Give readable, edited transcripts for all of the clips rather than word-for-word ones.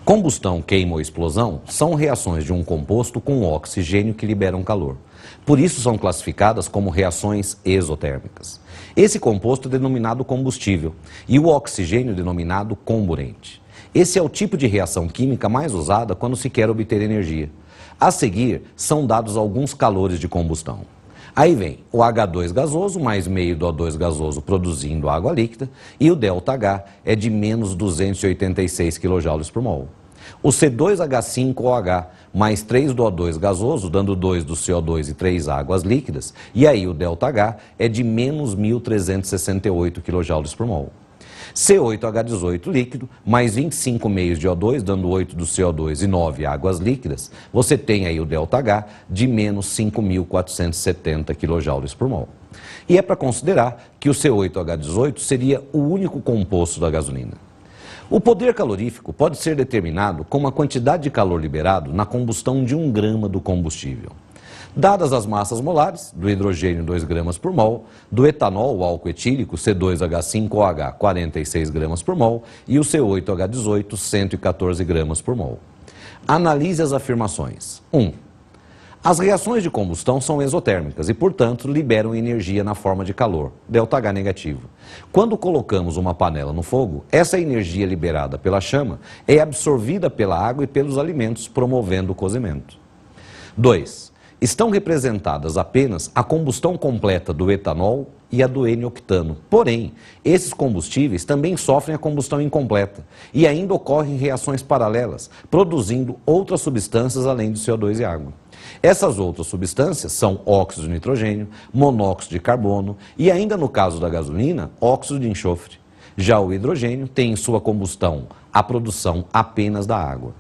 Combustão, queima ou explosão são reações de um composto com oxigênio que liberam calor. Por isso são classificadas como reações exotérmicas. Esse composto é denominado combustível e o oxigênio denominado comburente. Esse é o tipo de reação química mais usada quando se quer obter energia. A seguir, são dados alguns calores de combustão. Aí vem o H2 gasoso mais meio do O2 gasoso produzindo água líquida e o ΔH é de menos 286 kJ por mol. O C2H5OH mais 3 do O2 gasoso, dando 2 do CO2 e 3 águas líquidas, e aí o ΔH é de menos 1.368 kJ por mol. C8H18 líquido, mais 25 meios de O2, dando 8 do CO2 e 9 águas líquidas, você tem aí o ΔH de menos 5.470 kJ por mol. E é para considerar que o C8H18 seria o único composto da gasolina. O poder calorífico pode ser determinado como a quantidade de calor liberado na combustão de 1 grama do combustível. Dadas as massas molares, do hidrogênio 2 gramas por mol, do etanol, o álcool etílico, C2H5OH, 46 gramas por mol, e o C8H18, 114 gramas por mol. Analise as afirmações. 1. As reações de combustão são exotérmicas e, portanto, liberam energia na forma de calor, ΔH negativo. Quando colocamos uma panela no fogo, essa energia liberada pela chama é absorvida pela água e pelos alimentos, promovendo o cozimento. 2. Estão representadas apenas a combustão completa do etanol e a do N-octano. Porém, esses combustíveis também sofrem a combustão incompleta e ainda ocorrem reações paralelas, produzindo outras substâncias além do CO2 e água. Essas outras substâncias são óxido de nitrogênio, monóxido de carbono e ainda no caso da gasolina, óxido de enxofre. Já o hidrogênio tem em sua combustão a produção apenas da água.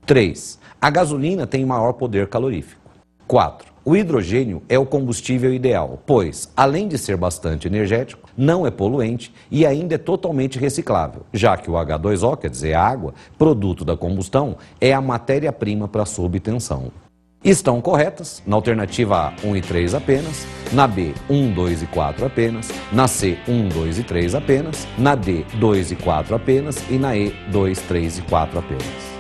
3. A gasolina tem maior poder calorífico. 4. O hidrogênio é o combustível ideal, pois, além de ser bastante energético, não é poluente e ainda é totalmente reciclável, já que o H2O, quer dizer, a água, produto da combustão, é a matéria-prima para sua obtenção. Estão corretas na alternativa A, 1 e 3 apenas, na B, 1, 2 e 4 apenas, na C, 1, 2 e 3 apenas, na D, 2 e 4 apenas e na E, 2, 3 e 4 apenas.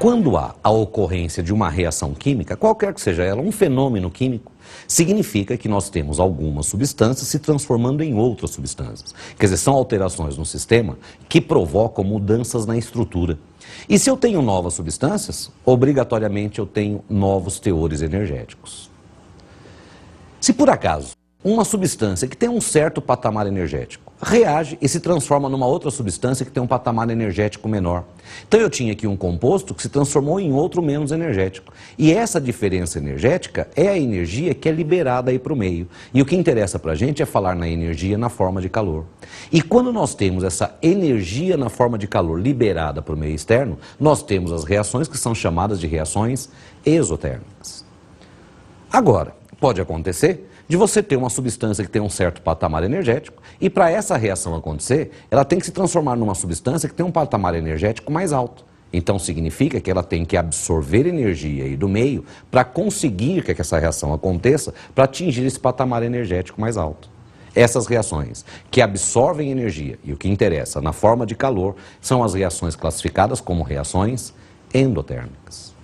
Quando há a ocorrência de uma reação química, qualquer que seja ela, um fenômeno químico, significa que nós temos algumas substâncias se transformando em outras substâncias. Quer dizer, são alterações no sistema que provocam mudanças na estrutura. E se eu tenho novas substâncias, obrigatoriamente eu tenho novos teores energéticos. Se por acaso uma substância que tem um certo patamar energético reage e se transforma numa outra substância que tem um patamar energético menor. Então eu tinha aqui um composto que se transformou em outro menos energético. E essa diferença energética é a energia que é liberada aí para o meio. E o que interessa para a gente é falar na energia na forma de calor. E quando nós temos essa energia na forma de calor liberada para o meio externo, nós temos as reações que são chamadas de reações exotérmicas. Agora, pode acontecer de você ter uma substância que tem um certo patamar energético e para essa reação acontecer, ela tem que se transformar numa substância que tem um patamar energético mais alto. Então significa que ela tem que absorver energia aí do meio para conseguir que essa reação aconteça para atingir esse patamar energético mais alto. Essas reações que absorvem energia e o que interessa na forma de calor são as reações classificadas como reações endotérmicas.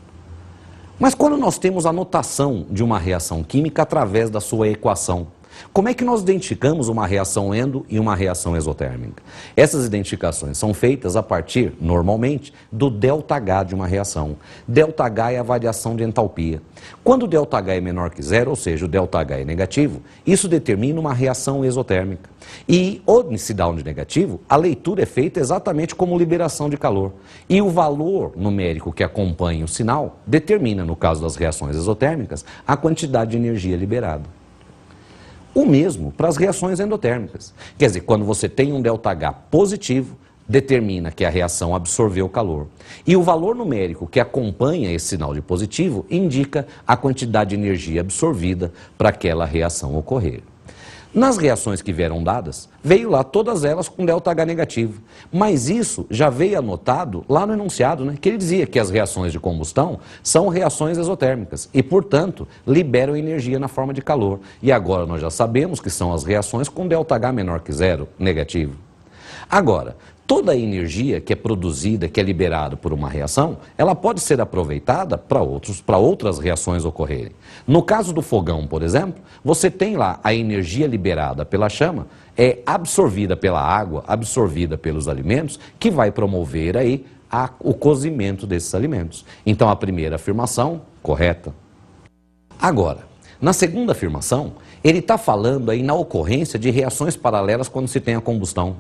Mas quando nós temos a notação de uma reação química através da sua equação, como é que nós identificamos uma reação endo e uma reação exotérmica? Essas identificações são feitas a partir, normalmente, do ΔH de uma reação. ΔH é a variação de entalpia. Quando o ΔH é menor que zero, ou seja, o ΔH é negativo, isso determina uma reação exotérmica. E, se dá um de negativo, a leitura é feita exatamente como liberação de calor. E o valor numérico que acompanha o sinal determina, no caso das reações exotérmicas, a quantidade de energia liberada. O mesmo para as reações endotérmicas. Quer dizer, quando você tem um ΔH positivo, determina que a reação absorveu calor. E o valor numérico que acompanha esse sinal de positivo indica a quantidade de energia absorvida para aquela reação ocorrer. Nas reações que vieram dadas, veio lá todas elas com ΔH negativo. Mas isso já veio anotado lá no enunciado, né? Que ele dizia que as reações de combustão são reações exotérmicas e, portanto, liberam energia na forma de calor. E agora nós já sabemos que são as reações com ΔH menor que zero, negativo. Agora, Toda a energia que é produzida, que é liberada por uma reação, ela pode ser aproveitada para outras reações ocorrerem. No caso do fogão, por exemplo, você tem lá a energia liberada pela chama, é absorvida pela água, absorvida pelos alimentos, que vai promover aí o cozimento desses alimentos. Então a primeira afirmação, correta. Agora, na segunda afirmação, ele está falando aí na ocorrência de reações paralelas quando se tem a combustão.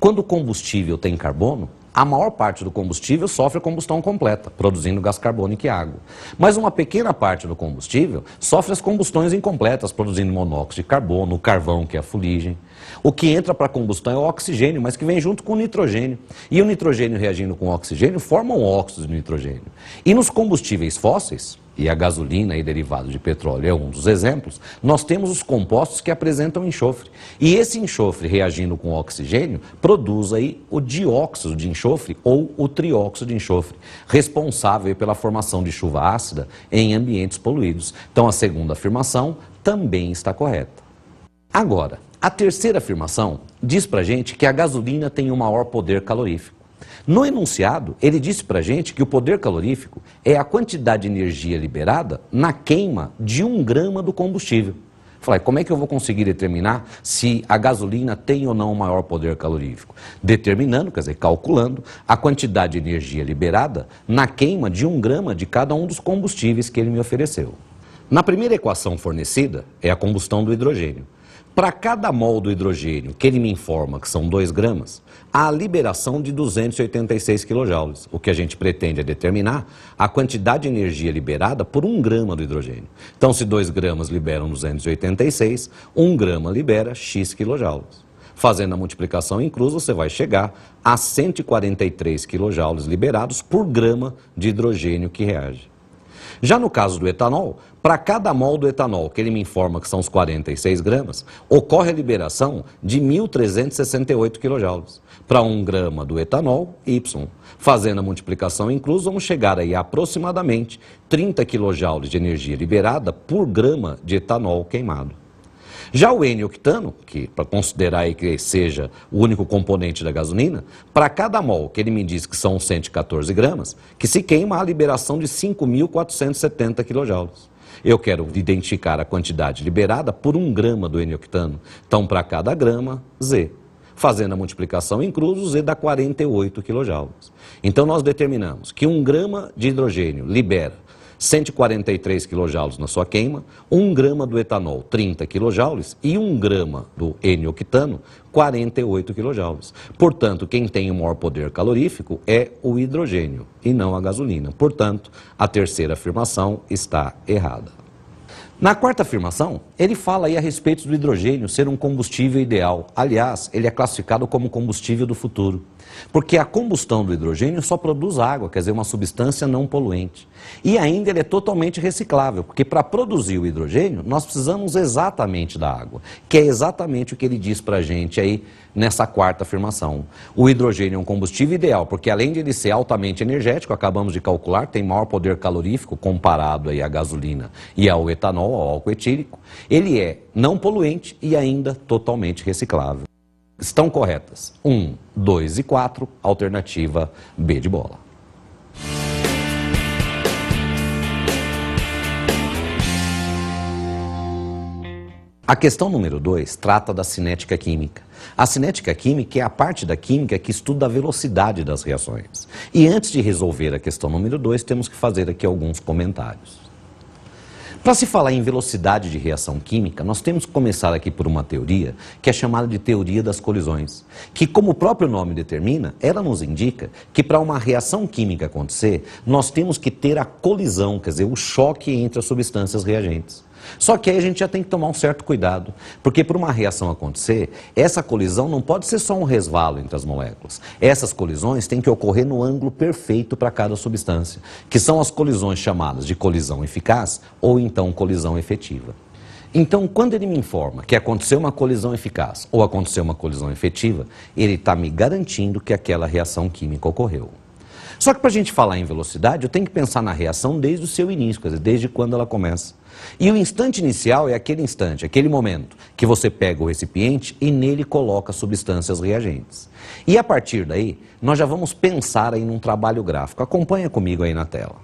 Quando o combustível tem carbono, a maior parte do combustível sofre a combustão completa, produzindo gás carbônico e água. Mas uma pequena parte do combustível sofre as combustões incompletas, produzindo monóxido de carbono, o carvão, que é a fuligem. O que entra para a combustão é o oxigênio, mas que vem junto com o nitrogênio. E o nitrogênio reagindo com o oxigênio formam óxidos de nitrogênio. E nos combustíveis fósseis, e a gasolina e derivado de petróleo é um dos exemplos, nós temos os compostos que apresentam enxofre. E esse enxofre reagindo com o oxigênio produz aí o dióxido de enxofre ou o trióxido de enxofre, responsável pela formação de chuva ácida em ambientes poluídos. Então a segunda afirmação também está correta. Agora, a terceira afirmação diz pra gente que a gasolina tem o maior poder calorífico. No enunciado, ele disse pra gente que o poder calorífico é a quantidade de energia liberada na queima de 1 grama do combustível. Falei, como é que eu vou conseguir determinar se a gasolina tem ou não o maior poder calorífico? Determinando, quer dizer, calculando a quantidade de energia liberada na queima de 1 grama de cada um dos combustíveis que ele me ofereceu. Na primeira equação fornecida é a combustão do hidrogênio. Para cada mol do hidrogênio, que ele me informa que são 2 gramas, há a liberação de 286 kJ. O que a gente pretende é determinar a quantidade de energia liberada por 1 grama do hidrogênio. Então, se 2 gramas liberam 286, 1 grama libera X kJ. Fazendo a multiplicação em cruz, você vai chegar a 143 kJ liberados por grama de hidrogênio que reage. Já no caso do etanol, para cada mol do etanol, que ele me informa que são os 46 gramas, ocorre a liberação de 1.368 kJ. Para 1 grama do etanol, Y. Fazendo a multiplicação em cruz, vamos chegar aí a aproximadamente 30 kJ de energia liberada por grama de etanol queimado. Já o N-octano, que para considerar aí que seja o único componente da gasolina, para cada mol, que ele me diz que são 114 gramas, que se queima a liberação de 5.470 kJ. Eu quero identificar a quantidade liberada por 1 grama do N-octano. Então, para cada grama, Z. Fazendo a multiplicação em cruz, o Z dá 48 kJ. Então, nós determinamos que 1 grama de hidrogênio libera 143 kJ na sua queima, 1 grama do etanol, 30 kJ, e 1 grama do N-octano, 48 kJ. Portanto, quem tem o maior poder calorífico é o hidrogênio, e não a gasolina. Portanto, a terceira afirmação está errada. Na quarta afirmação, ele fala aí a respeito do hidrogênio ser um combustível ideal. Aliás, ele é classificado como combustível do futuro. Porque a combustão do hidrogênio só produz água, quer dizer, uma substância não poluente. E ainda ele é totalmente reciclável, porque para produzir o hidrogênio, nós precisamos exatamente da água, que é exatamente o que ele diz para a gente aí nessa quarta afirmação. O hidrogênio é um combustível ideal, porque além de ele ser altamente energético, acabamos de calcular, tem maior poder calorífico comparado aí à gasolina e ao etanol, ao álcool etílico, ele é não poluente e ainda totalmente reciclável. Estão corretas 1, 2 e 4, alternativa B de bola. A questão número 2 trata da cinética química. A cinética química é a parte da química que estuda a velocidade das reações. E antes de resolver a questão número 2, temos que fazer aqui alguns comentários. Para se falar em velocidade de reação química, nós temos que começar aqui por uma teoria que é chamada de teoria das colisões, que, como o próprio nome determina, ela nos indica que para uma reação química acontecer, nós temos que ter a colisão, quer dizer, o choque entre as substâncias reagentes. Só que aí a gente já tem que tomar um certo cuidado, porque para uma reação acontecer, essa colisão não pode ser só um resvalo entre as moléculas. Essas colisões têm que ocorrer no ângulo perfeito para cada substância, que são as colisões chamadas de colisão eficaz ou então colisão efetiva. Então, quando ele me informa que aconteceu uma colisão eficaz ou aconteceu uma colisão efetiva, ele está me garantindo que aquela reação química ocorreu. Só Só que para a gente falar em velocidade, eu tenho que pensar na reação desde o seu início, quer dizer, desde quando ela começa. E o instante inicial é aquele instante, aquele momento que você pega o recipiente e nele coloca substâncias reagentes. E a partir daí, nós já vamos pensar aí num trabalho gráfico. Acompanha comigo aí na tela.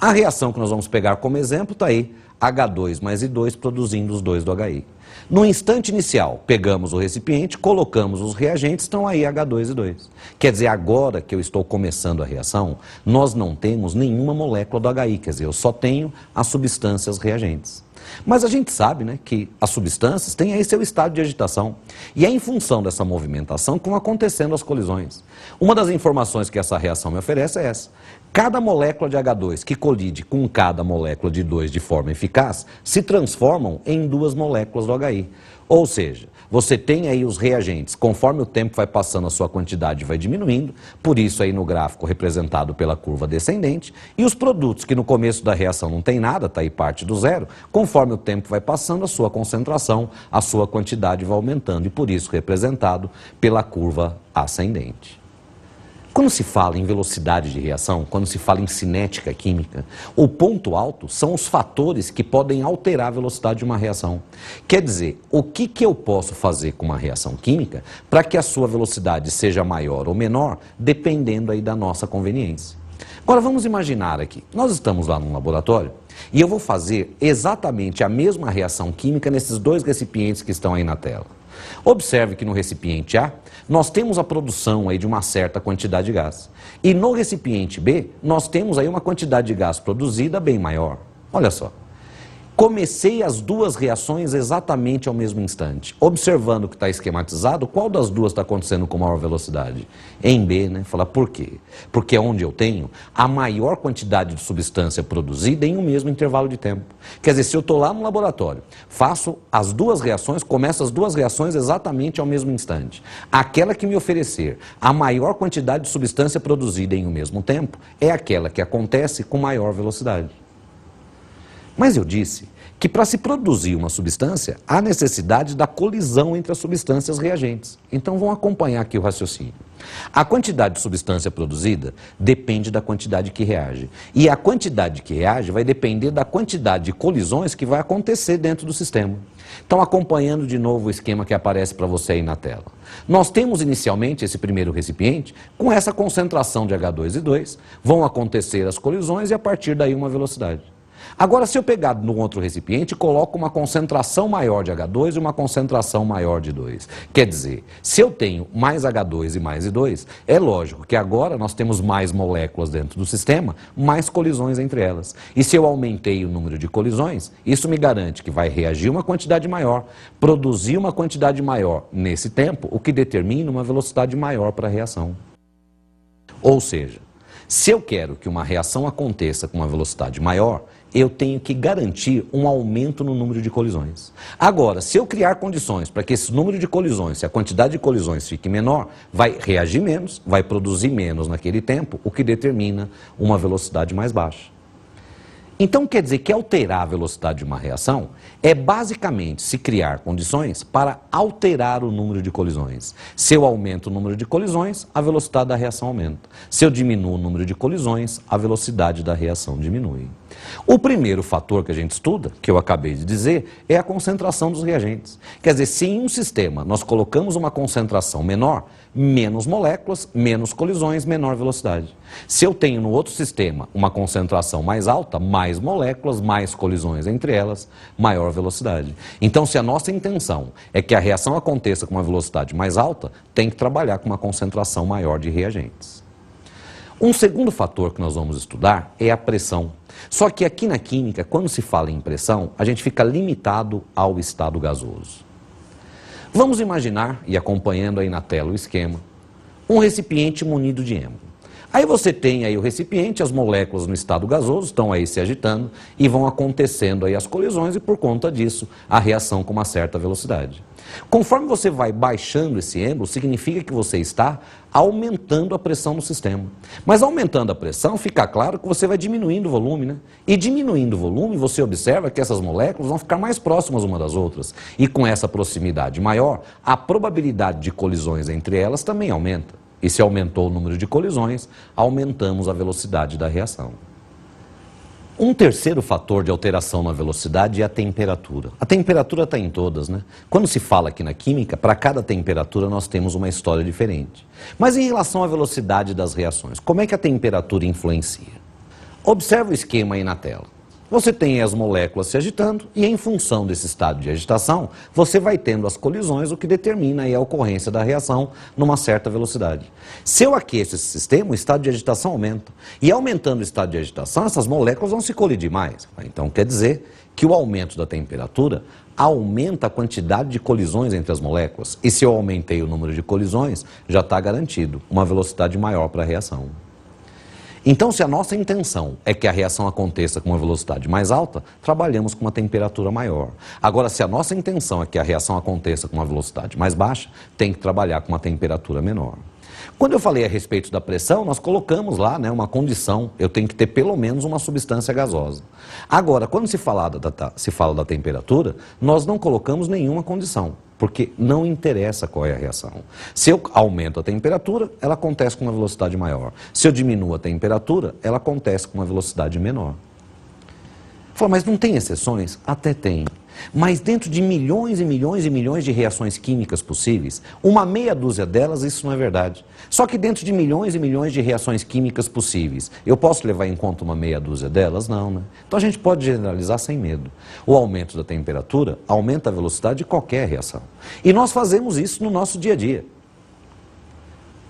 A reação que nós vamos pegar como exemplo está aí, H2 mais I2 produzindo os dois do HI. No instante inicial, pegamos o recipiente, colocamos os reagentes, estão aí H2 e 2. Quer dizer, agora que eu estou começando a reação, nós não temos nenhuma molécula do HI, quer dizer, eu só tenho as substâncias reagentes. Mas a gente sabe, né, que as substâncias têm aí seu estado de agitação. E é em função dessa movimentação que vão acontecendo as colisões. Uma das informações que essa reação me oferece é essa. Cada molécula de H2 que colide com cada molécula de 2 de forma eficaz se transformam em duas moléculas do HI. Ou seja, você tem aí os reagentes, conforme o tempo vai passando a sua quantidade vai diminuindo, por isso aí no gráfico representado pela curva descendente, e os produtos que no começo da reação não tem nada, está aí parte do zero, conforme o tempo vai passando a sua concentração, a sua quantidade vai aumentando, e por isso representado pela curva ascendente. Quando se fala em velocidade de reação, quando se fala em cinética química, o ponto alto são os fatores que podem alterar a velocidade de uma reação. Quer dizer, o que eu posso fazer com uma reação química para que a sua velocidade seja maior ou menor, dependendo aí da nossa conveniência. Agora vamos imaginar aqui, nós estamos lá num laboratório e eu vou fazer exatamente a mesma reação química nesses dois recipientes que estão aí na tela. Observe que no recipiente A, nós temos a produção aí de uma certa quantidade de gás. E no recipiente B, nós temos aí uma quantidade de gás produzida bem maior. Olha só. Comecei as duas reações exatamente ao mesmo instante. Observando que está esquematizado, qual das duas está acontecendo com maior velocidade? Em B, né? Fala, por quê? Porque é onde eu tenho a maior quantidade de substância produzida em um mesmo intervalo de tempo. Quer dizer, se eu estou lá no laboratório, faço as duas reações, começo as duas reações exatamente ao mesmo instante. Aquela que me oferecer a maior quantidade de substância produzida em um mesmo tempo é aquela que acontece com maior velocidade. Mas eu disse que para se produzir uma substância, há necessidade da colisão entre as substâncias reagentes. Então vamos acompanhar aqui o raciocínio. A quantidade de substância produzida depende da quantidade que reage. E a quantidade que reage vai depender da quantidade de colisões que vai acontecer dentro do sistema. Então, acompanhando de novo o esquema que aparece para você aí na tela. Nós temos inicialmente esse primeiro recipiente com essa concentração de H2 e 2, vão acontecer as colisões e a partir daí uma velocidade. Agora, se eu pegar no outro recipiente, coloco uma concentração maior de H2 e uma concentração maior de 2. Quer dizer, se eu tenho mais H2 e mais I2, é lógico que agora nós temos mais moléculas dentro do sistema, mais colisões entre elas. E se eu aumentei o número de colisões, isso me garante que vai reagir uma quantidade maior, produzir uma quantidade maior nesse tempo, o que determina uma velocidade maior para a reação. Ou seja, se eu quero que uma reação aconteça com uma velocidade maior, eu tenho que garantir um aumento no número de colisões. Agora, se eu criar condições para que esse número de colisões, se a quantidade de colisões fique menor, vai reagir menos, vai produzir menos naquele tempo, o que determina uma velocidade mais baixa. Então quer dizer que alterar a velocidade de uma reação é basicamente se criar condições para alterar o número de colisões. Se eu aumento o número de colisões, a velocidade da reação aumenta. Se eu diminuo o número de colisões, a velocidade da reação diminui. O primeiro fator que a gente estuda, que eu acabei de dizer, é a concentração dos reagentes. Quer dizer, se em um sistema nós colocamos uma concentração menor, menos moléculas, menos colisões, menor velocidade. Se eu tenho no outro sistema uma concentração mais alta, mais moléculas, mais colisões entre elas, maior velocidade. Então, se a nossa intenção é que a reação aconteça com uma velocidade mais alta, tem que trabalhar com uma concentração maior de reagentes. Um segundo fator que nós vamos estudar é a pressão. Só que aqui na química, quando se fala em pressão, a gente fica limitado ao estado gasoso. Vamos imaginar, e acompanhando aí na tela o esquema, um recipiente munido de hemo. Aí você tem aí o recipiente, as moléculas no estado gasoso estão aí se agitando e vão acontecendo aí as colisões e por conta disso a reação com uma certa velocidade. Conforme você vai baixando esse hemo, significa que você está aumentando a pressão no sistema. Mas aumentando a pressão, fica claro que você vai diminuindo o volume, né? E diminuindo o volume, você observa que essas moléculas vão ficar mais próximas uma das outras. E com essa proximidade maior, a probabilidade de colisões entre elas também aumenta. E se aumentou o número de colisões, aumentamos a velocidade da reação. Um terceiro fator de alteração na velocidade é a temperatura. A temperatura está em todas, né? Quando se fala aqui na química, para cada temperatura nós temos uma história diferente. Mas em relação à velocidade das reações, como é que a temperatura influencia? Observe o esquema aí na tela. Você tem as moléculas se agitando e em função desse estado de agitação, você vai tendo as colisões, o que determina aí a ocorrência da reação numa certa velocidade. Se eu aqueço esse sistema, o estado de agitação aumenta. E aumentando o estado de agitação, essas moléculas vão se colidir mais. Então quer dizer que o aumento da temperatura aumenta a quantidade de colisões entre as moléculas. E se eu aumentei o número de colisões, já está garantido uma velocidade maior para a reação. Então, se a nossa intenção é que a reação aconteça com uma velocidade mais alta, trabalhamos com uma temperatura maior. Agora, se a nossa intenção é que a reação aconteça com uma velocidade mais baixa, tem que trabalhar com uma temperatura menor. Quando eu falei a respeito da pressão, nós colocamos lá, né, uma condição, eu tenho que ter pelo menos uma substância gasosa. Agora, quando se fala da temperatura, nós não colocamos nenhuma condição, porque não interessa qual é a reação. Se eu aumento a temperatura, ela acontece com uma velocidade maior. Se eu diminuo a temperatura, ela acontece com uma velocidade menor. Fala, mas não tem exceções? Até tem. Mas dentro de milhões e milhões e milhões de reações químicas possíveis, uma meia dúzia delas, isso não é verdade. Só que dentro de milhões e milhões de reações químicas possíveis, eu posso levar em conta uma meia dúzia delas? Não, né? Então a gente pode generalizar sem medo. O aumento da temperatura aumenta a velocidade de qualquer reação. E nós fazemos isso no nosso dia a dia.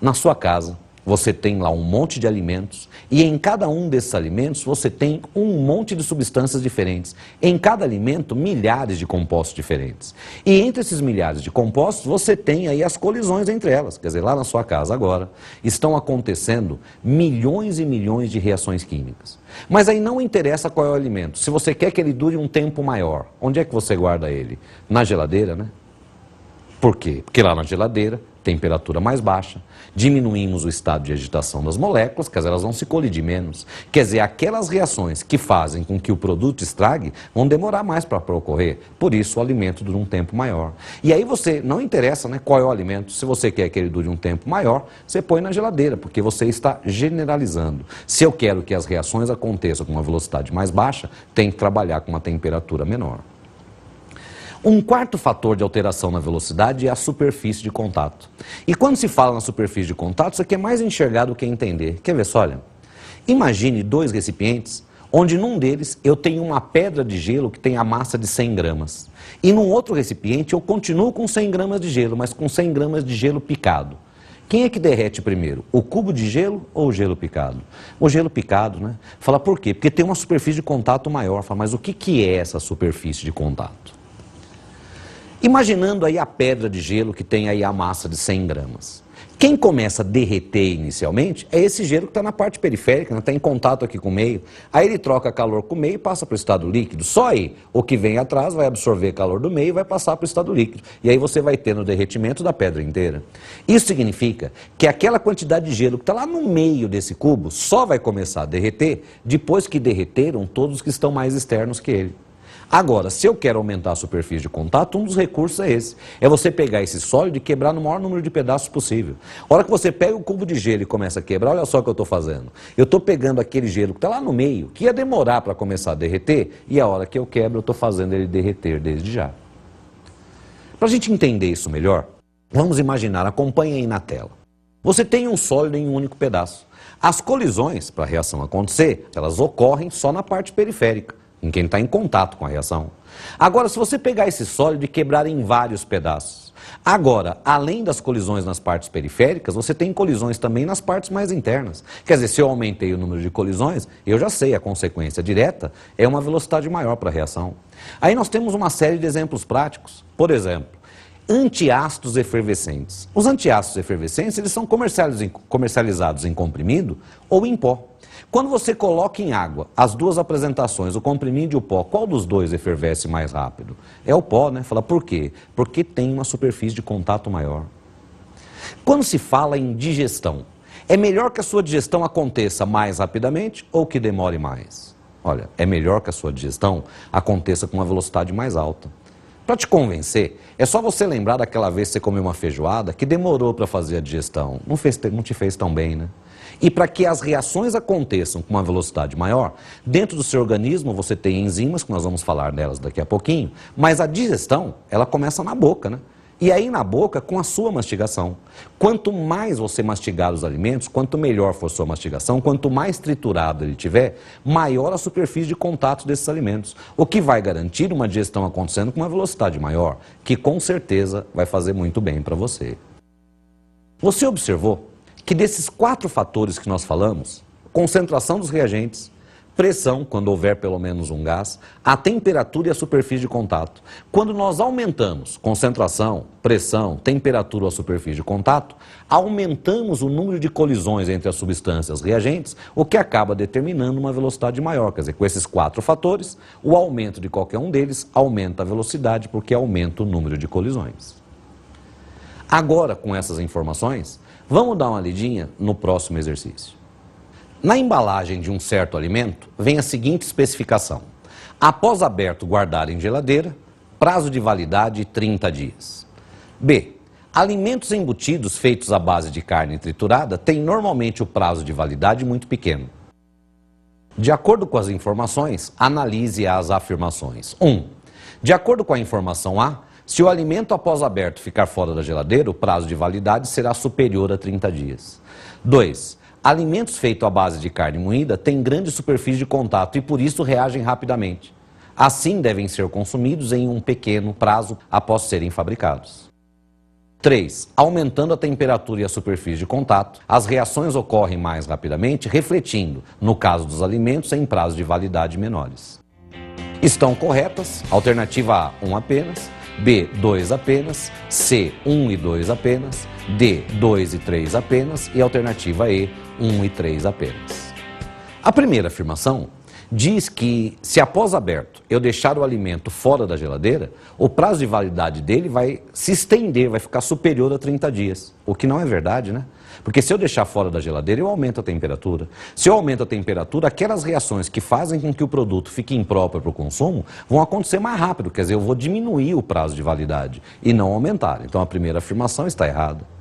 Na sua casa, você tem lá um monte de alimentos e em cada um desses alimentos você tem um monte de substâncias diferentes. Em cada alimento, milhares de compostos diferentes. E entre esses milhares de compostos, você tem aí as colisões entre elas. Quer dizer, lá na sua casa agora, estão acontecendo milhões e milhões de reações químicas. Mas aí não interessa qual é o alimento. Se você quer que ele dure um tempo maior, onde é que você guarda ele? Na geladeira, né? Por quê? Porque lá na geladeira, temperatura mais baixa, diminuímos o estado de agitação das moléculas, quer dizer, elas vão se colidir menos. Quer dizer, aquelas reações que fazem com que o produto estrague vão demorar mais para ocorrer. Por isso, o alimento dura um tempo maior. E aí você, não interessa, né, qual é o alimento, se você quer que ele dure um tempo maior, você põe na geladeira, porque você está generalizando. Se eu quero que as reações aconteçam com uma velocidade mais baixa, tem que trabalhar com uma temperatura menor. Um quarto fator de alteração na velocidade é a superfície de contato. E quando se fala na superfície de contato, isso aqui é mais enxergar do que entender. Quer ver só, olha? Imagine dois recipientes, onde num deles eu tenho uma pedra de gelo que tem a massa de 100 gramas. E num outro recipiente eu continuo com 100 gramas de gelo, mas com 100 gramas de gelo picado. Quem é que derrete primeiro? O cubo de gelo ou o gelo picado? O gelo picado, né? Fala por quê? Porque tem uma superfície de contato maior. Fala, mas o que é essa superfície de contato? Imaginando aí a pedra de gelo que tem aí a massa de 100 gramas. Quem começa a derreter inicialmente é esse gelo que está na parte periférica, está em contato aqui com o meio. Aí ele troca calor com o meio e passa para o estado líquido. Só aí o que vem atrás vai absorver calor do meio e vai passar para o estado líquido. E aí você vai ter no derretimento da pedra inteira. Isso significa que aquela quantidade de gelo que está lá no meio desse cubo só vai começar a derreter depois que derreteram todos os que estão mais externos que ele. Agora, se eu quero aumentar a superfície de contato, um dos recursos é esse. É você pegar esse sólido e quebrar no maior número de pedaços possível. A hora que você pega o cubo de gelo e começa a quebrar, olha só o que eu estou fazendo. Eu estou pegando aquele gelo que está lá no meio, que ia demorar para começar a derreter, e a hora que eu quebro, eu estou fazendo ele derreter desde já. Para a gente entender isso melhor, vamos imaginar, acompanhe aí na tela. Você tem um sólido em um único pedaço. As colisões, para a reação acontecer, elas ocorrem só na parte periférica, em quem está em contato com a reação. Agora, se você pegar esse sólido e quebrar em vários pedaços, agora, além das colisões nas partes periféricas, você tem colisões também nas partes mais internas. Quer dizer, se eu aumentei o número de colisões, eu já sei, a consequência direta é uma velocidade maior para a reação. Aí nós temos uma série de exemplos práticos. Por exemplo, antiácidos efervescentes. Os antiácidos efervescentes, eles são comercializados em comprimido ou em pó. Quando você coloca em água as duas apresentações, o comprimido e o pó, qual dos dois efervesce mais rápido? É o pó, né? Fala, por quê? Porque tem uma superfície de contato maior. Quando se fala em digestão, é melhor que a sua digestão aconteça mais rapidamente ou que demore mais? Olha, é melhor que a sua digestão aconteça com uma velocidade mais alta. Para te convencer, é só você lembrar daquela vez que você comeu uma feijoada que demorou para fazer a digestão, não te fez tão bem, né? E para que as reações aconteçam com uma velocidade maior, dentro do seu organismo você tem enzimas, que nós vamos falar delas daqui a pouquinho, mas a digestão, ela começa na boca, né? E aí na boca com a sua mastigação. Quanto mais você mastigar os alimentos, quanto melhor for sua mastigação, quanto mais triturado ele tiver, maior a superfície de contato desses alimentos. O que vai garantir uma digestão acontecendo com uma velocidade maior, que com certeza vai fazer muito bem para você. Você observou que desses 4 fatores que nós falamos, concentração dos reagentes, pressão, quando houver pelo menos um gás, a temperatura e a superfície de contato. Quando nós aumentamos concentração, pressão, temperatura ou a superfície de contato, aumentamos o número de colisões entre as substâncias reagentes, o que acaba determinando uma velocidade maior. Quer dizer, com esses 4 fatores, o aumento de qualquer um deles aumenta a velocidade porque aumenta o número de colisões. Agora, com essas informações, vamos dar uma lidinha no próximo exercício. Na embalagem de um certo alimento, vem a seguinte especificação. Após aberto, guardar em geladeira, prazo de validade 30 dias. B. Alimentos embutidos feitos à base de carne triturada têm normalmente o prazo de validade muito pequeno. De acordo com as informações, analise as afirmações. 1. De acordo com a informação A, se o alimento após aberto ficar fora da geladeira, o prazo de validade será superior a 30 dias. 2. Alimentos feitos à base de carne moída têm grande superfície de contato e por isso reagem rapidamente. Assim devem ser consumidos em um pequeno prazo após serem fabricados. 3. Aumentando a temperatura e a superfície de contato, as reações ocorrem mais rapidamente, refletindo, no caso dos alimentos, em prazos de validade menores. Estão corretas, alternativa A, 1 apenas, B, 2 apenas, C, 1 e 2 apenas, D, 2 e 3 apenas e alternativa E, 1 e 3 apenas. A primeira afirmação diz que se após aberto eu deixar o alimento fora da geladeira, o prazo de validade dele vai se estender, vai ficar superior a 30 dias, o que não é verdade, né? Porque se eu deixar fora da geladeira, eu aumento a temperatura. Se eu aumento a temperatura, aquelas reações que fazem com que o produto fique impróprio para o consumo vão acontecer mais rápido, quer dizer, eu vou diminuir o prazo de validade e não aumentar. Então a primeira afirmação está errada.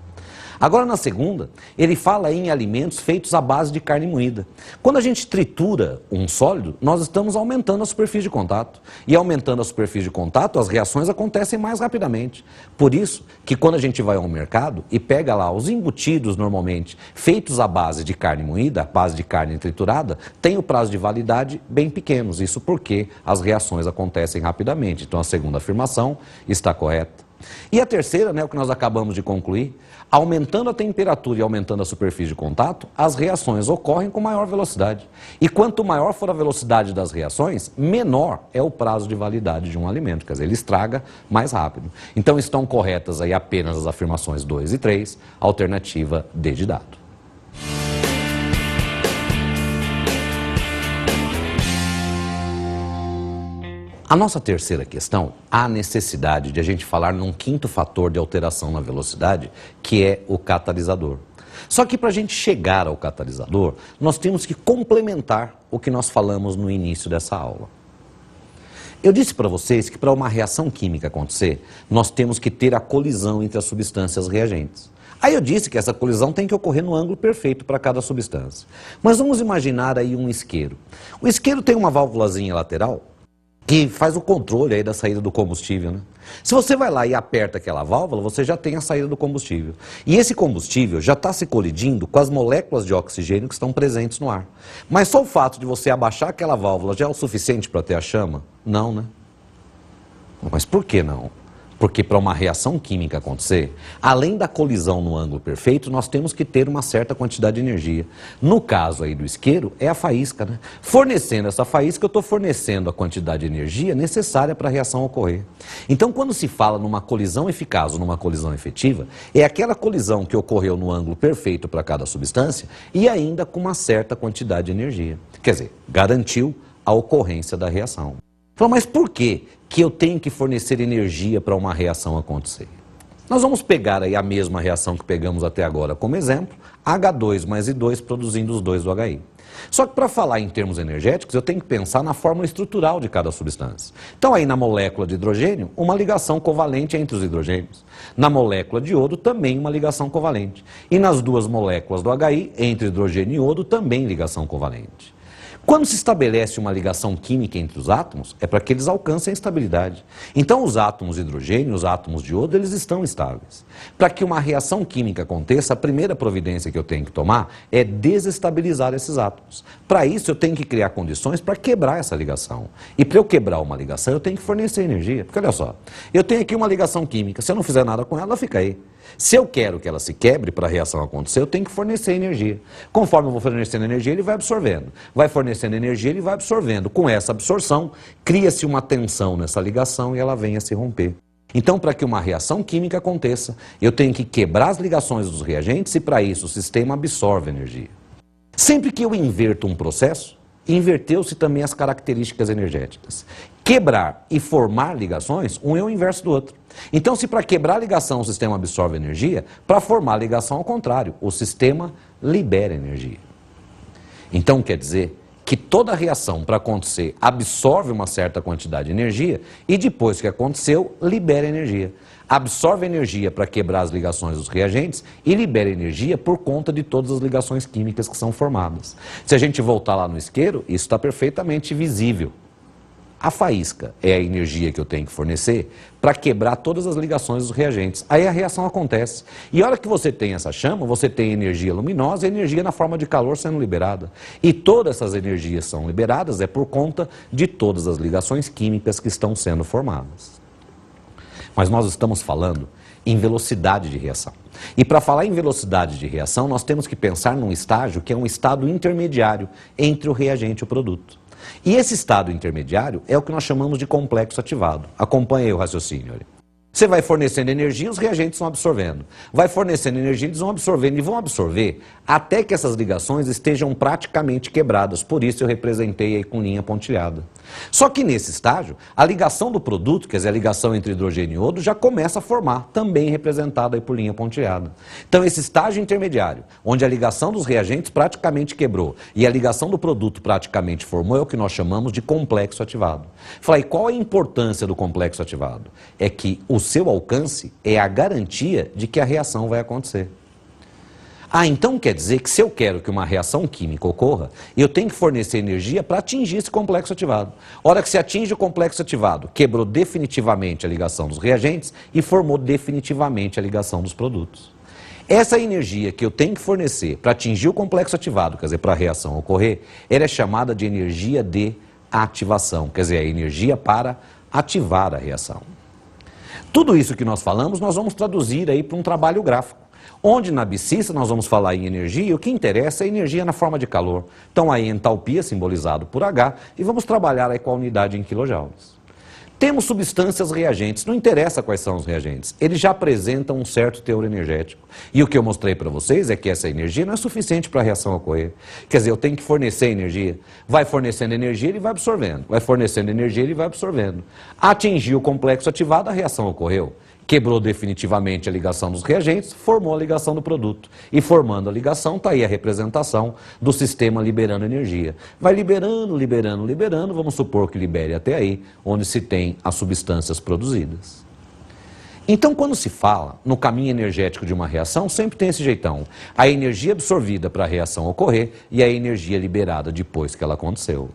Agora, na segunda, ele fala em alimentos feitos à base de carne moída. Quando a gente tritura um sólido, nós estamos aumentando a superfície de contato. E aumentando a superfície de contato, as reações acontecem mais rapidamente. Por isso que quando a gente vai ao mercado e pega lá os embutidos, normalmente, feitos à base de carne moída, à base de carne triturada, tem o prazo de validade bem pequenos. Isso porque as reações acontecem rapidamente. Então, a segunda afirmação está correta. E a terceira, né, o que nós acabamos de concluir, aumentando a temperatura e aumentando a superfície de contato, as reações ocorrem com maior velocidade. E quanto maior for a velocidade das reações, menor é o prazo de validade de um alimento, quer dizer, ele estraga mais rápido. Então estão corretas aí apenas as afirmações 2 e 3, alternativa D de dado. A nossa terceira questão, há necessidade de a gente falar num quinto fator de alteração na velocidade, que é o catalisador. Só que para a gente chegar ao catalisador, nós temos que complementar o que nós falamos no início dessa aula. Eu disse para vocês que para uma reação química acontecer, nós temos que ter a colisão entre as substâncias reagentes. Aí eu disse que essa colisão tem que ocorrer no ângulo perfeito para cada substância. Mas vamos imaginar aí um isqueiro. O isqueiro tem uma válvulazinha lateral que faz o controle aí da saída do combustível, né? Se você vai lá e aperta aquela válvula, você já tem a saída do combustível. E esse combustível já está se colidindo com as moléculas de oxigênio que estão presentes no ar. Mas só o fato de você abaixar aquela válvula já é o suficiente para ter a chama? Não, né? Mas por que não? Porque para uma reação química acontecer, além da colisão no ângulo perfeito, nós temos que ter uma certa quantidade de energia. No caso aí do isqueiro, é a faísca, né? Fornecendo essa faísca, eu estou fornecendo a quantidade de energia necessária para a reação ocorrer. Então, quando se fala numa colisão eficaz ou numa colisão efetiva, é aquela colisão que ocorreu no ângulo perfeito para cada substância e ainda com uma certa quantidade de energia. Quer dizer, garantiu a ocorrência da reação. Mas por que eu tenho que fornecer energia para uma reação acontecer? Nós vamos pegar aí a mesma reação que pegamos até agora como exemplo, H2 mais I2 produzindo os dois do HI. Só que para falar em termos energéticos, eu tenho que pensar na fórmula estrutural de cada substância. Então aí na molécula de hidrogênio, uma ligação covalente entre os hidrogênios. Na molécula de iodo, também uma ligação covalente. E nas duas moléculas do HI, entre hidrogênio e iodo, também ligação covalente. Quando se estabelece uma ligação química entre os átomos, é para que eles alcancem a estabilidade. Então os átomos de hidrogênio e os átomos de iodo, eles estão estáveis. Para que uma reação química aconteça, a primeira providência que eu tenho que tomar é desestabilizar esses átomos. Para isso eu tenho que criar condições para quebrar essa ligação. E para eu quebrar uma ligação, eu tenho que fornecer energia. Porque olha só, eu tenho aqui uma ligação química, se eu não fizer nada com ela, ela fica aí. Se eu quero que ela se quebre para a reação acontecer, eu tenho que fornecer energia. Conforme eu vou fornecendo energia, ele vai absorvendo. Vai fornecendo energia, ele vai absorvendo. Com essa absorção, cria-se uma tensão nessa ligação e ela vem a se romper. Então, para que uma reação química aconteça, eu tenho que quebrar as ligações dos reagentes e, para isso, o sistema absorve energia. Sempre que eu inverto um processo, inverteu-se também as características energéticas. Quebrar e formar ligações, um é o inverso do outro. Então, se para quebrar a ligação o sistema absorve energia, para formar a ligação ao contrário, o sistema libera energia. Então, quer dizer que toda reação para acontecer absorve uma certa quantidade de energia e depois que aconteceu, libera energia. Absorve energia para quebrar as ligações dos reagentes e libera energia por conta de todas as ligações químicas que são formadas. Se a gente voltar lá no isqueiro, isso está perfeitamente visível. A faísca é a energia que eu tenho que fornecer para quebrar todas as ligações dos reagentes. Aí a reação acontece. E a hora que você tem essa chama, você tem energia luminosa e energia na forma de calor sendo liberada. E todas essas energias são liberadas é por conta de todas as ligações químicas que estão sendo formadas. Mas nós estamos falando em velocidade de reação. E para falar em velocidade de reação, nós temos que pensar num estágio que é um estado intermediário entre o reagente e o produto. E esse estado intermediário é o que nós chamamos de complexo ativado. Acompanhe aí o raciocínio. Você vai fornecendo energia, os reagentes vão absorvendo. Vai fornecendo energia, eles vão absorvendo e vão absorver até que essas ligações estejam praticamente quebradas. Por isso eu representei aí com linha pontilhada. Só que nesse estágio, a ligação do produto, quer dizer, a ligação entre hidrogênio e iodo, já começa a formar, também representada aí por linha pontilhada. Então esse estágio intermediário, onde a ligação dos reagentes praticamente quebrou e a ligação do produto praticamente formou, é o que nós chamamos de complexo ativado. Falei, qual a importância do complexo ativado? É que o seu alcance é a garantia de que a reação vai acontecer. Ah, então quer dizer que se eu quero que uma reação química ocorra, eu tenho que fornecer energia para atingir esse complexo ativado. A hora que se atinge o complexo ativado, quebrou definitivamente a ligação dos reagentes e formou definitivamente a ligação dos produtos. Essa energia que eu tenho que fornecer para atingir o complexo ativado, quer dizer, para a reação ocorrer, ela é chamada de energia de ativação, quer dizer, a energia para ativar a reação. Tudo isso que nós falamos, nós vamos traduzir aí para um trabalho gráfico, onde na abscissa nós vamos falar em energia e o que interessa é a energia na forma de calor. Então aí entalpia simbolizado por H e vamos trabalhar aí com a unidade em quilojoules. Temos substâncias reagentes, não interessa quais são os reagentes, eles já apresentam um certo teor energético. E o que eu mostrei para vocês é que essa energia não é suficiente para a reação ocorrer. Quer dizer, eu tenho que fornecer energia. Vai fornecendo energia, ele vai absorvendo. Vai fornecendo energia, ele vai absorvendo. Atingiu o complexo ativado, a reação ocorreu. Quebrou definitivamente a ligação dos reagentes, formou a ligação do produto. E formando a ligação, está aí a representação do sistema liberando energia. Vai liberando, liberando, liberando, vamos supor que libere até aí, onde se tem as substâncias produzidas. Então, quando se fala no caminho energético de uma reação, sempre tem esse jeitão. A energia absorvida para a reação ocorrer e a energia liberada depois que ela aconteceu.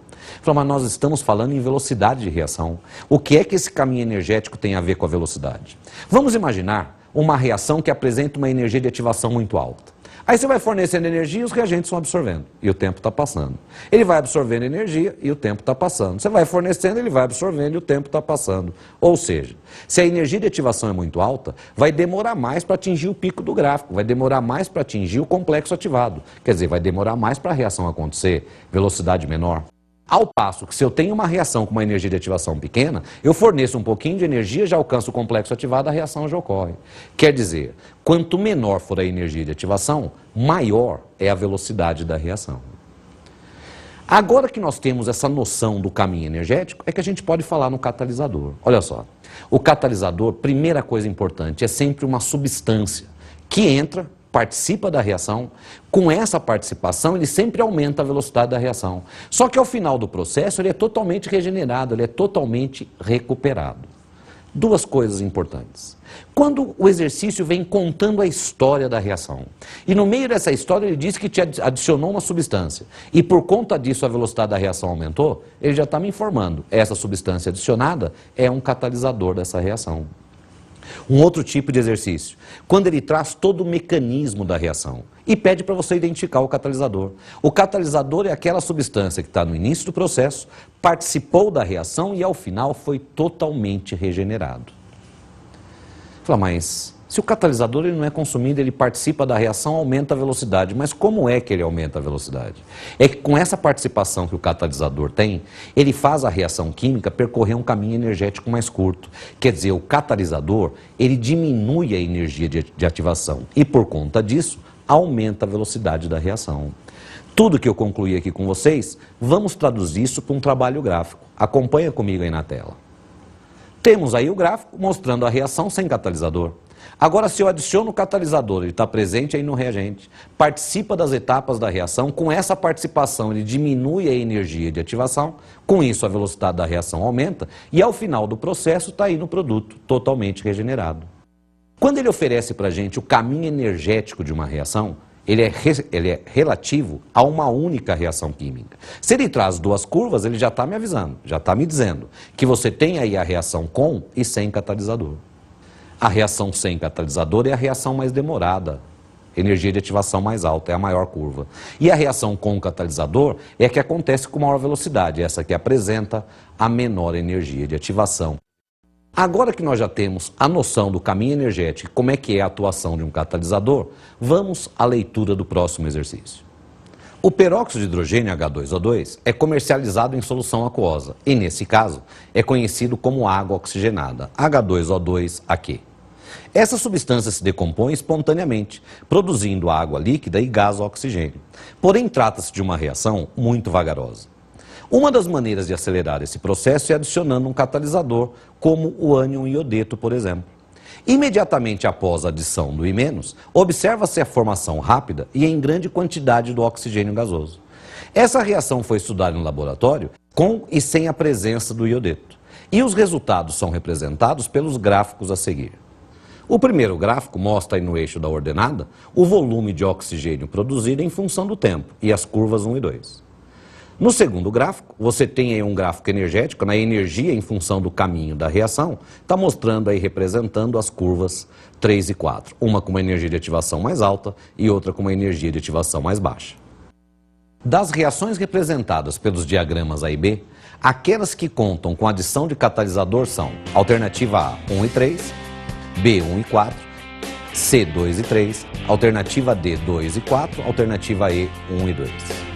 Mas nós estamos falando em velocidade de reação. O que é que esse caminho energético tem a ver com a velocidade? Vamos imaginar uma reação que apresenta uma energia de ativação muito alta. Aí você vai fornecendo energia e os reagentes vão absorvendo. E o tempo está passando. Ele vai absorvendo energia e o tempo está passando. Você vai fornecendo, ele vai absorvendo e o tempo está passando. Ou seja, se a energia de ativação é muito alta, vai demorar mais para atingir o pico do gráfico, vai demorar mais para atingir o complexo ativado. Quer dizer, vai demorar mais para a reação acontecer, velocidade menor. Ao passo que se eu tenho uma reação com uma energia de ativação pequena, eu forneço um pouquinho de energia, já alcanço o complexo ativado, a reação já ocorre. Quer dizer, quanto menor for a energia de ativação, maior é a velocidade da reação. Agora que nós temos essa noção do caminho energético, é que a gente pode falar no catalisador. Olha só, o catalisador, primeira coisa importante, é sempre uma substância que entra participa da reação, com essa participação ele sempre aumenta a velocidade da reação. Só que ao final do processo ele é totalmente regenerado, ele é totalmente recuperado. Duas coisas importantes. Quando o exercício vem contando a história da reação, e no meio dessa história ele diz que te adicionou uma substância, e por conta disso a velocidade da reação aumentou, ele já está me informando, essa substância adicionada é um catalisador dessa reação. Um outro tipo de exercício, quando ele traz todo o mecanismo da reação e pede para você identificar o catalisador. O catalisador é aquela substância que está no início do processo, participou da reação e ao final foi totalmente regenerado. Fala, mas se o catalisador ele não é consumido, ele participa da reação, aumenta a velocidade. Mas como é que ele aumenta a velocidade? É que com essa participação que o catalisador tem, ele faz a reação química percorrer um caminho energético mais curto. Quer dizer, o catalisador, ele diminui a energia de ativação e por conta disso, aumenta a velocidade da reação. Tudo que eu concluí aqui com vocês, vamos traduzir isso para um trabalho gráfico. Acompanha comigo aí na tela. Temos aí o gráfico mostrando a reação sem catalisador. Agora, se eu adiciono o catalisador, ele está presente aí no reagente, participa das etapas da reação, com essa participação ele diminui a energia de ativação, com isso a velocidade da reação aumenta e ao final do processo está aí no produto, totalmente regenerado. Quando ele oferece para a gente o caminho energético de uma reação, ele é relativo a uma única reação química. Se ele traz duas curvas, ele já está me avisando, já está me dizendo que você tem aí a reação com e sem catalisador. A reação sem catalisador é a reação mais demorada, energia de ativação mais alta, é a maior curva. E a reação com catalisador é a que acontece com maior velocidade, essa que apresenta a menor energia de ativação. Agora que nós já temos a noção do caminho energético, como é que é a atuação de um catalisador, vamos à leitura do próximo exercício. O peróxido de hidrogênio H2O2 é comercializado em solução aquosa e, nesse caso, é conhecido como água oxigenada, H2O2 Essa substância se decompõe espontaneamente, produzindo água líquida e gás oxigênio. Porém, trata-se de uma reação muito vagarosa. Uma das maneiras de acelerar esse processo é adicionando um catalisador, como o ânion iodeto, por exemplo. Imediatamente após a adição do I-, observa-se a formação rápida e em grande quantidade do oxigênio gasoso. Essa reação foi estudada no laboratório com e sem a presença do iodeto. E os resultados são representados pelos gráficos a seguir. O primeiro gráfico mostra aí no eixo da ordenada o volume de oxigênio produzido em função do tempo e as curvas 1 e 2. No segundo gráfico, você tem aí um gráfico energético, na energia em função do caminho da reação, está mostrando aí, representando as curvas 3 e 4. Uma com uma energia de ativação mais alta e outra com uma energia de ativação mais baixa. Das reações representadas pelos diagramas A e B, aquelas que contam com adição de catalisador são alternativa A, 1 e 3, B, 1 e 4, C, 2 e 3, alternativa D, 2 e 4, alternativa E, 1 e 2.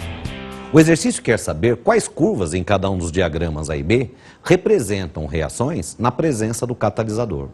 O exercício quer saber quais curvas em cada um dos diagramas A e B representam reações na presença do catalisador.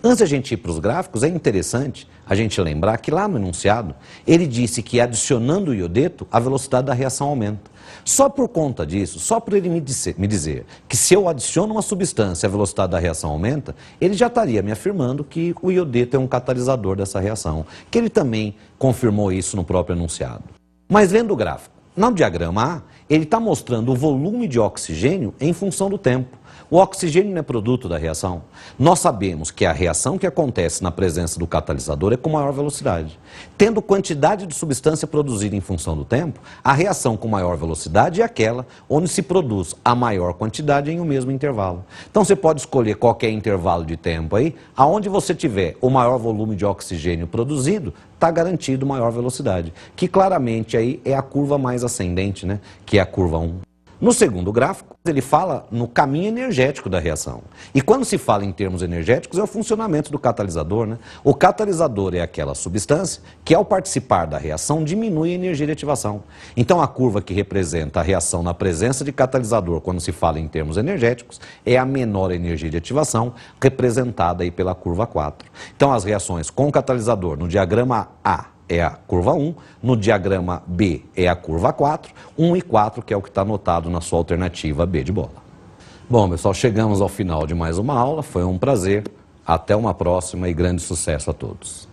Antes de a gente ir para os gráficos, é interessante a gente lembrar que lá no enunciado ele disse que adicionando o iodeto a velocidade da reação aumenta. Só por conta disso, só por ele me dizer que se eu adiciono uma substância a velocidade da reação aumenta, ele já estaria me afirmando que o iodeto é um catalisador dessa reação, que ele também confirmou isso no próprio enunciado. Mas vendo o gráfico, no diagrama A, ele está mostrando o volume de oxigênio em função do tempo. O oxigênio não é produto da reação. Nós sabemos que a reação que acontece na presença do catalisador é com maior velocidade. Tendo quantidade de substância produzida em função do tempo, a reação com maior velocidade é aquela onde se produz a maior quantidade em um mesmo intervalo. Então você pode escolher qualquer intervalo de tempo aí, aonde você tiver o maior volume de oxigênio produzido, está garantido maior velocidade, que claramente aí é a curva mais ascendente, né? Que é a curva 1. No segundo gráfico, ele fala no caminho energético da reação. E quando se fala em termos energéticos, é o funcionamento do catalisador, né? O catalisador é aquela substância que, ao participar da reação, diminui a energia de ativação. Então, a curva que representa a reação na presença de catalisador, quando se fala em termos energéticos, é a menor energia de ativação, representada aí pela curva 4. Então, as reações com catalisador no diagrama A é a curva 1, no diagrama B é a curva 4, 1 e 4, que é o que está anotado na sua alternativa B de bola. Bom, pessoal, chegamos ao final de mais uma aula, foi um prazer, até uma próxima e grande sucesso a todos.